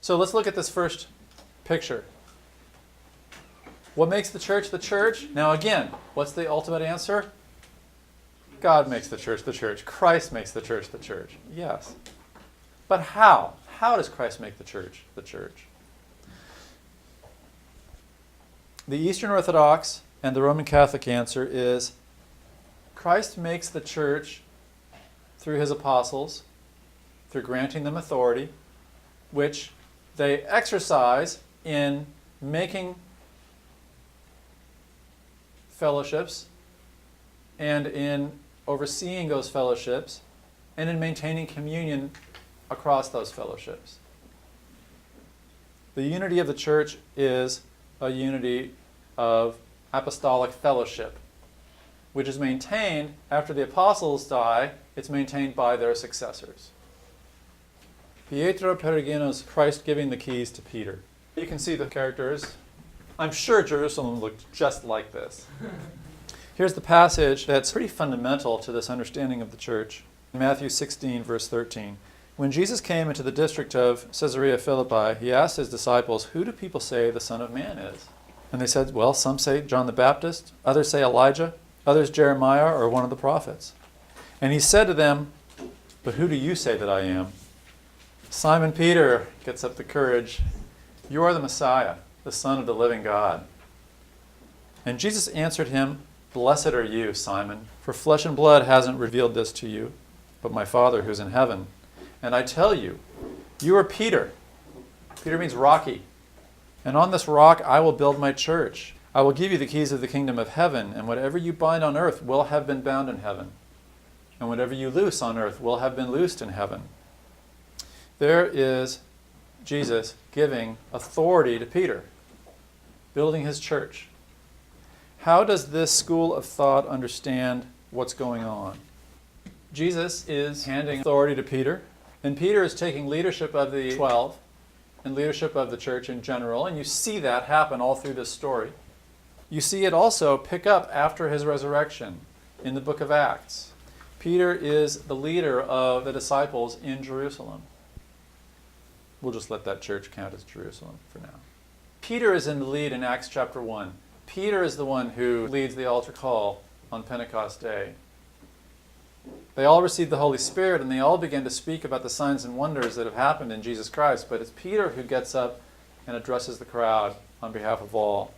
So let's look at this first picture. What makes the church the church? Now again, what's the ultimate answer? God makes the church the church. Christ makes the church the church. Yes. But how? How does Christ make the church the church? The Eastern Orthodox and the Roman Catholic answer is Christ makes the church through his apostles, through granting them authority, which they exercise in making fellowships and in overseeing those fellowships and in maintaining communion across those fellowships. The unity of the church is a unity of apostolic fellowship, which is maintained after the apostles die. It's maintained by their successors. Pietro Perugino's Christ giving the keys to Peter. You can see the characters. I'm sure Jerusalem looked just like this. Here's the passage that's pretty fundamental to this understanding of the church. Matthew 16, verse 13. When Jesus came into the district of Caesarea Philippi, he asked his disciples, "Who do people say the Son of Man is?" And they said, "Well, some say John the Baptist, others say Elijah, others Jeremiah or one of the prophets." And he said to them, "But who do you say that I am?" Simon Peter gets up the courage. "You are the Messiah, the Son of the living God." And Jesus answered him, "Blessed are you, Simon, for flesh and blood hasn't revealed this to you, but my Father who's in heaven. And I tell you, you are Peter." Peter means rocky. "And on this rock I will build my church. I will give you the keys of the kingdom of heaven, and whatever you bind on earth will have been bound in heaven, and whatever you loose on earth will have been loosed in heaven." There is Jesus giving authority to Peter, building his church. How does this school of thought understand what's going on? Jesus is handing authority to Peter, and Peter is taking leadership of the 12 and leadership of the church in general, and you see that happen all through this story. You see it also pick up after his resurrection in the book of Acts. Peter is the leader of the disciples in Jerusalem. We'll just let that church count as Jerusalem for now. Peter is in the lead in Acts chapter 1. Peter is the one who leads the altar call on Pentecost Day. They all received the Holy Spirit, and they all began to speak about the signs and wonders that have happened in Jesus Christ. But it's Peter who gets up and addresses the crowd on behalf of all.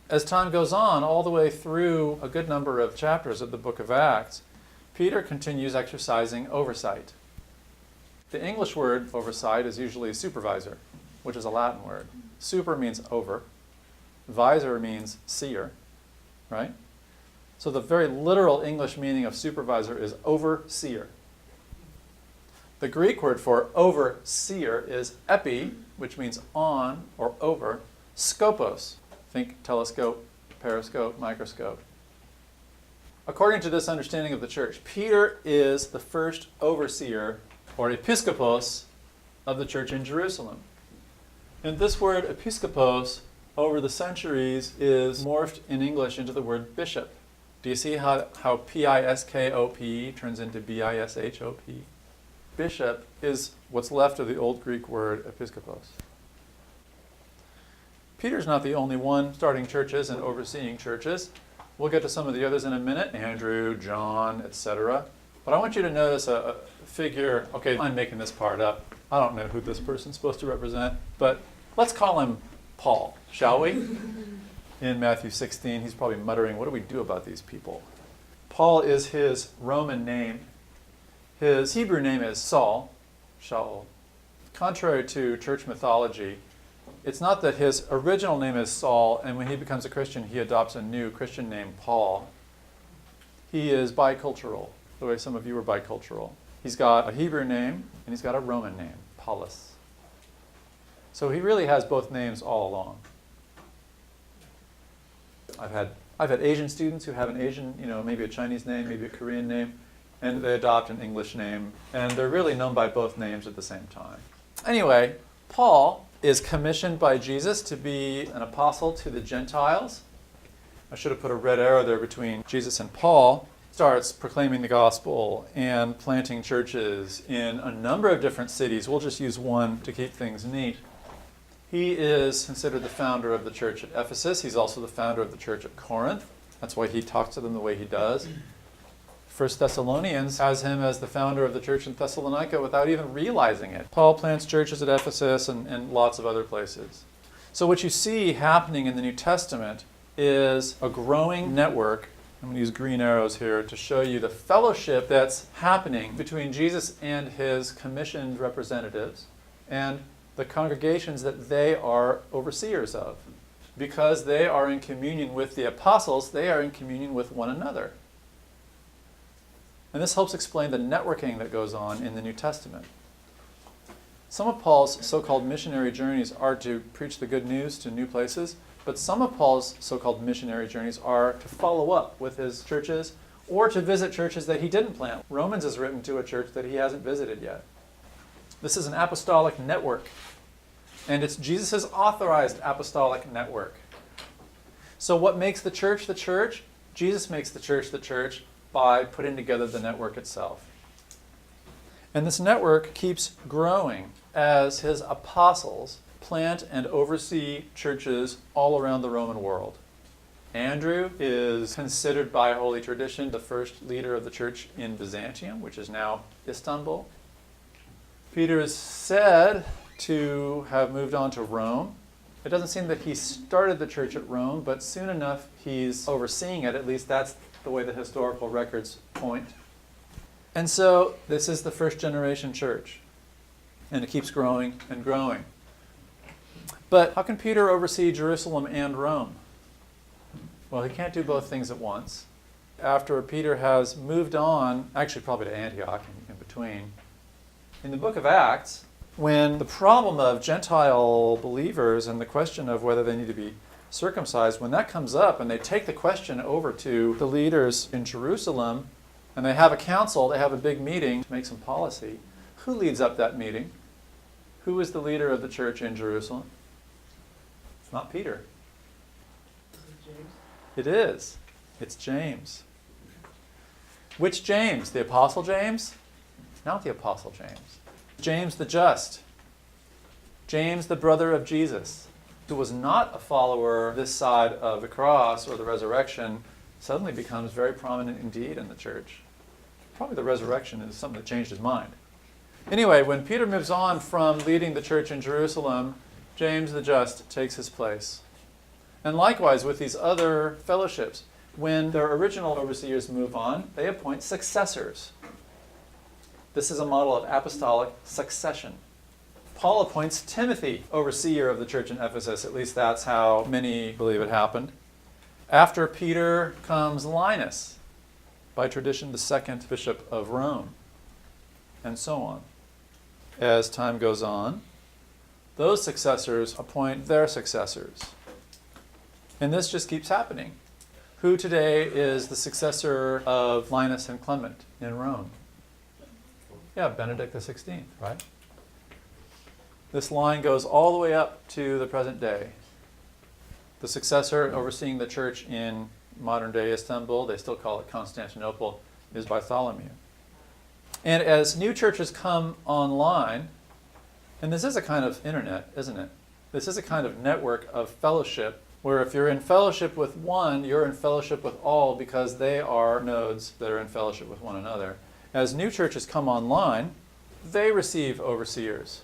As time goes on, all the way through a good number of chapters of the book of Acts, Peter continues exercising oversight. The English word oversight is usually supervisor, which is a Latin word. Super means over. Visor means seer, right? So the very literal English meaning of supervisor is overseer. The Greek word for overseer is epi, which means on or over, skopos. Think telescope, periscope, microscope. According to this understanding of the church, Peter is the first overseer or episkopos of the church in Jerusalem. And this word episkopos over the centuries is morphed in English into the word bishop. Do you see how P-I-S-K-O-P turns into B-I-S-H-O-P? Bishop is what's left of the old Greek word episkopos. Peter's not the only one starting churches and overseeing churches. We'll get to some of the others in a minute, Andrew, John, etc. But I want you to notice a figure. Okay, I'm making this part up. I don't know who this person's supposed to represent, but let's call him Paul, shall we? In Matthew 16, he's probably muttering, what do we do about these people? Paul is his Roman name. His Hebrew name is Saul, Shaul. Contrary to church mythology, it's not that his original name is Saul, and when he becomes a Christian, he adopts a new Christian name, Paul. He is bicultural, the way some of you are bicultural. He's got a Hebrew name, and he's got a Roman name, Paulus. So he really has both names all along. I've had Asian students who have an Asian, maybe a Chinese name, maybe a Korean name, and they adopt an English name, and they're really known by both names at the same time. Anyway, Paul is commissioned by Jesus to be an apostle to the Gentiles. I should have put a red arrow there between Jesus and Paul. starts proclaiming the gospel and planting churches in a number of different cities. We'll just use one to keep things neat. He is considered the founder of the church at Ephesus. He's also the founder of the church at Corinth. That's why he talks to them the way he does. First Thessalonians has him as the founder of the church in Thessalonica without even realizing it. Paul plants churches at Ephesus and lots of other places. So what you see happening in the New Testament is a growing network. I'm going to use green arrows here to show you the fellowship that's happening between Jesus and his commissioned representatives and the congregations that they are overseers of. Because they are in communion with the apostles, they are in communion with one another. And this helps explain the networking that goes on in the New Testament. Some of Paul's so-called missionary journeys are to preach the good news to new places, but some of Paul's so-called missionary journeys are to follow up with his churches or to visit churches that he didn't plant. Romans is written to a church that he hasn't visited yet. This is an apostolic network, and it's Jesus' authorized apostolic network. So what makes the church the church? Jesus makes the church by putting together the network itself. And this network keeps growing as his apostles plant and oversee churches all around the Roman world. Andrew is considered by Holy Tradition the first leader of the church in Byzantium, which is now Istanbul. Peter is said to have moved on to Rome. It doesn't seem that he started the church at Rome, but soon enough he's overseeing it. At least that's the way the historical records point. And so this is the first generation church. And it keeps growing and growing. But how can Peter oversee Jerusalem and Rome? Well, he can't do both things at once. After Peter has moved on, actually probably to Antioch in between, in the book of Acts, when the problem of Gentile believers and the question of whether they need to be circumcised, when that comes up and they take the question over to the leaders in Jerusalem and they have a council, they have a big meeting to make some policy, who leads up that meeting? Who is the leader of the church in Jerusalem? It's not Peter. Is it James? It is. It's James. Which James? The Apostle James? Not the Apostle James. James the Just. James the brother of Jesus, who was not a follower this side of the cross or the resurrection, suddenly becomes very prominent indeed in the church. Probably the resurrection is something that changed his mind. Anyway, when Peter moves on from leading the church in Jerusalem, James the Just takes his place. And likewise with these other fellowships, when their original overseers move on, they appoint successors. This is a model of apostolic succession. Paul appoints Timothy overseer of the church in Ephesus. At least that's how many believe it happened. After Peter comes Linus, by tradition the second bishop of Rome, and so on. As time goes on, those successors appoint their successors. And this just keeps happening. Who today is the successor of Linus and Clement in Rome? Yeah, Benedict XVI, right? This line goes all the way up to the present day. The successor overseeing the church in modern-day Istanbul, they still call it Constantinople, is Bartholomew. And as new churches come online, and this is a kind of internet, isn't it? This is a kind of network of fellowship, where if you're in fellowship with one, you're in fellowship with all because they are nodes that are in fellowship with one another. As new churches come online, they receive overseers.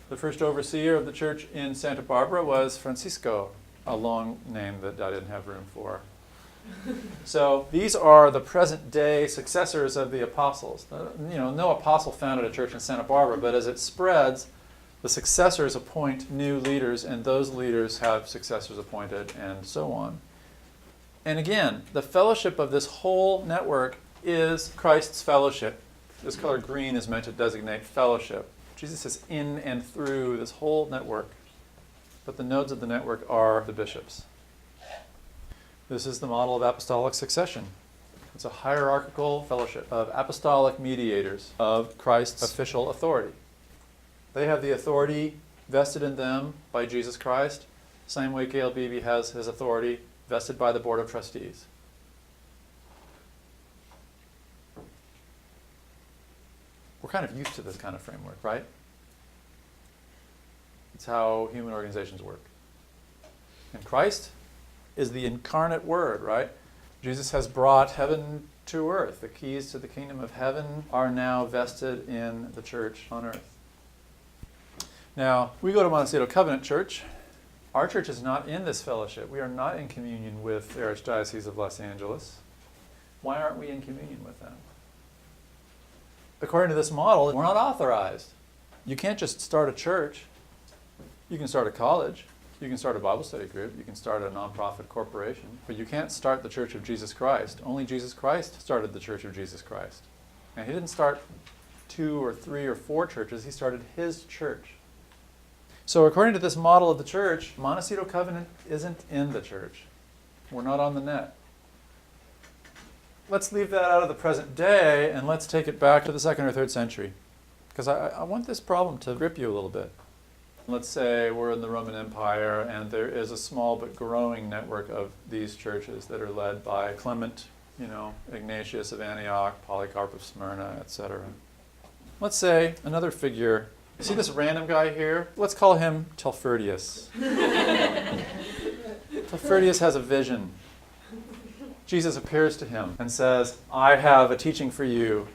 The first overseer of the church in Santa Barbara was Francisco, a long name that I didn't have room for. So these are the present day successors of the apostles. No apostle founded a church in Santa Barbara, but as it spreads, the successors appoint new leaders, and those leaders have successors appointed, and so on. And again, the fellowship of this whole network is Christ's fellowship. This color green is meant to designate fellowship. Jesus is in and through this whole network, but the nodes of the network are the bishops. This is the model of apostolic succession. It's a hierarchical fellowship of apostolic mediators of Christ's official authority. They have the authority vested in them by Jesus Christ, same way Gail Beebe has his authority vested by the Board of Trustees. We're kind of used to this kind of framework, right? It's how human organizations work. And Christ is the incarnate Word, right? Jesus has brought heaven to earth. The keys to the kingdom of heaven are now vested in the church on earth. Now, we go to Montecito Covenant Church. Our church is not in this fellowship. We are not in communion with the Archdiocese of Los Angeles. Why aren't we in communion with them? According to this model, we're not authorized. You can't just start a church. You can start a college. You can start a Bible study group. You can start a nonprofit corporation. But you can't start the Church of Jesus Christ. Only Jesus Christ started the Church of Jesus Christ. And he didn't start 2 or 3 or 4 churches. He started his church. So according to this model of the church, Montecito Covenant isn't in the church. We're not on the net. Let's leave that out of the present day and let's take it back to the 2nd or 3rd century. Because I want this problem to grip you a little bit. Let's say we're in the Roman Empire and there is a small but growing network of these churches that are led by Clement, Ignatius of Antioch, Polycarp of Smyrna, etc. Let's say another figure. See this random guy here? Let's call him Telfordius. Telfordius has a vision. Jesus appears to him and says, I have a teaching for you.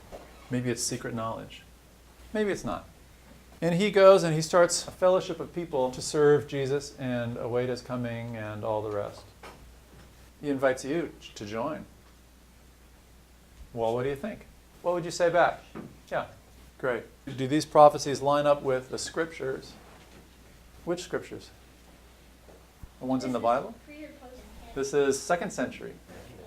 Maybe it's secret knowledge. Maybe it's not. And he goes and he starts a fellowship of people to serve Jesus and await his coming and all the rest. He invites you to join. Well, what do you think? What would you say back? Yeah, great. Do these prophecies line up with the scriptures? Which scriptures? The ones in the Bible? This is 2nd century.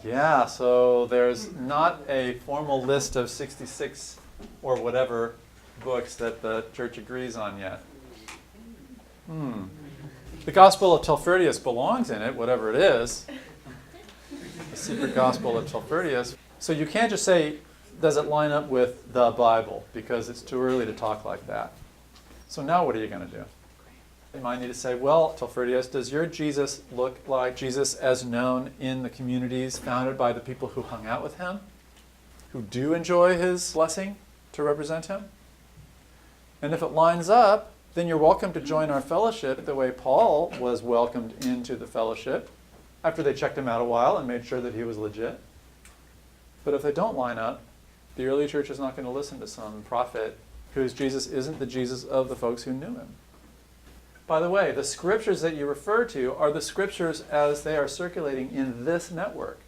Yeah, so there's not a formal list of 66 or whatever books that the church agrees on yet. The Gospel of Telfordius belongs in it, whatever it is. The secret Gospel of Telfordius. So you can't just say, does it line up with the Bible? Because it's too early to talk like that. So now what are you going to do? You might need to say, well, Telfordius, does your Jesus look like Jesus as known in the communities founded by the people who hung out with him? Who do enjoy his blessing to represent him? And if it lines up, then you're welcome to join our fellowship the way Paul was welcomed into the fellowship after they checked him out a while and made sure that he was legit. But if they don't line up, the early church is not going to listen to some prophet whose Jesus isn't the Jesus of the folks who knew him. By the way, the scriptures that you refer to are the scriptures as they are circulating in this network.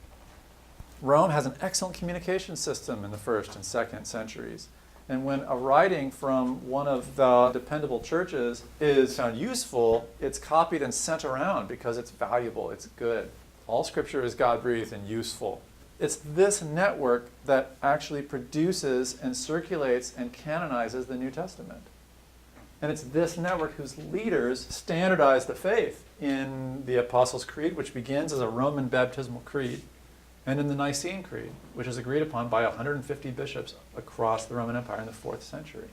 Rome has an excellent communication system in the 1st and 2nd centuries. And when a writing from one of the dependable churches is found useful, it's copied and sent around because it's valuable, it's good. All scripture is God-breathed and useful. It's this network that actually produces and circulates and canonizes the New Testament. And it's this network whose leaders standardize the faith in the Apostles' Creed, which begins as a Roman baptismal creed, and in the Nicene Creed, which is agreed upon by 150 bishops across the Roman Empire in the 4th century.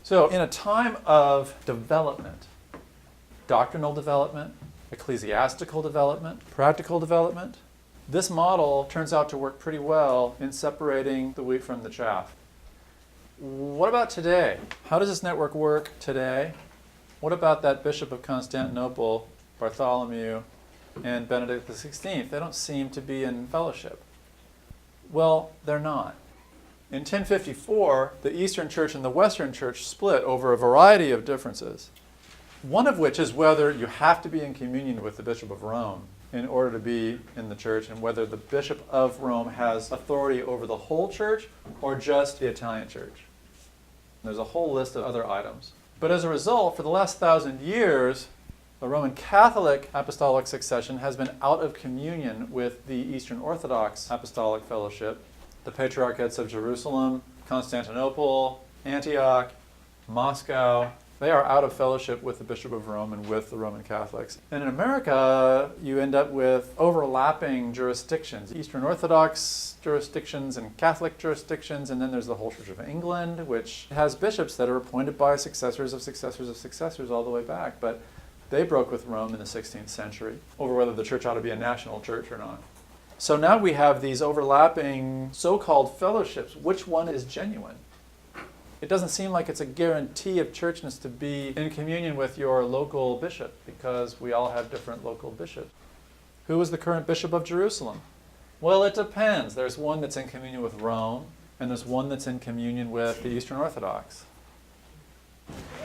So in a time of development, doctrinal development, ecclesiastical development, practical development, this model turns out to work pretty well in separating the wheat from the chaff. What about today? How does this network work today? What about that Bishop of Constantinople, Bartholomew, and Benedict XVI? They don't seem to be in fellowship. Well, they're not. In 1054, the Eastern Church and the Western Church split over a variety of differences. One of which is whether you have to be in communion with the Bishop of Rome in order to be in the church, and whether the Bishop of Rome has authority over the whole church or just the Italian church. There's a whole list of other items. But as a result, for the last 1,000 years, the Roman Catholic Apostolic Succession has been out of communion with the Eastern Orthodox Apostolic Fellowship, the Patriarchates of Jerusalem, Constantinople, Antioch, Moscow. They are out of fellowship with the Bishop of Rome and with the Roman Catholics. And in America, you end up with overlapping jurisdictions, Eastern Orthodox jurisdictions and Catholic jurisdictions, and then there's the whole Church of England, which has bishops that are appointed by successors of successors of successors all the way back. But they broke with Rome in the 16th century over whether the church ought to be a national church or not. So now we have these overlapping so-called fellowships. Which one is genuine? It doesn't seem like it's a guarantee of churchness to be in communion with your local bishop, because we all have different local bishops. Who is the current bishop of Jerusalem? Well, it depends. There's one that's in communion with Rome, and there's one that's in communion with the Eastern Orthodox.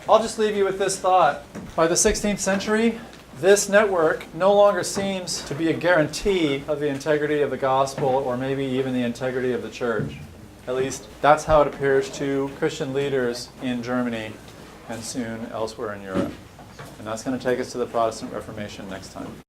I'll just leave you with this thought. By the 16th century, this network no longer seems to be a guarantee of the integrity of the gospel, or maybe even the integrity of the church. At least that's how it appears to Christian leaders in Germany and soon elsewhere in Europe. And that's going to take us to the Protestant Reformation next time.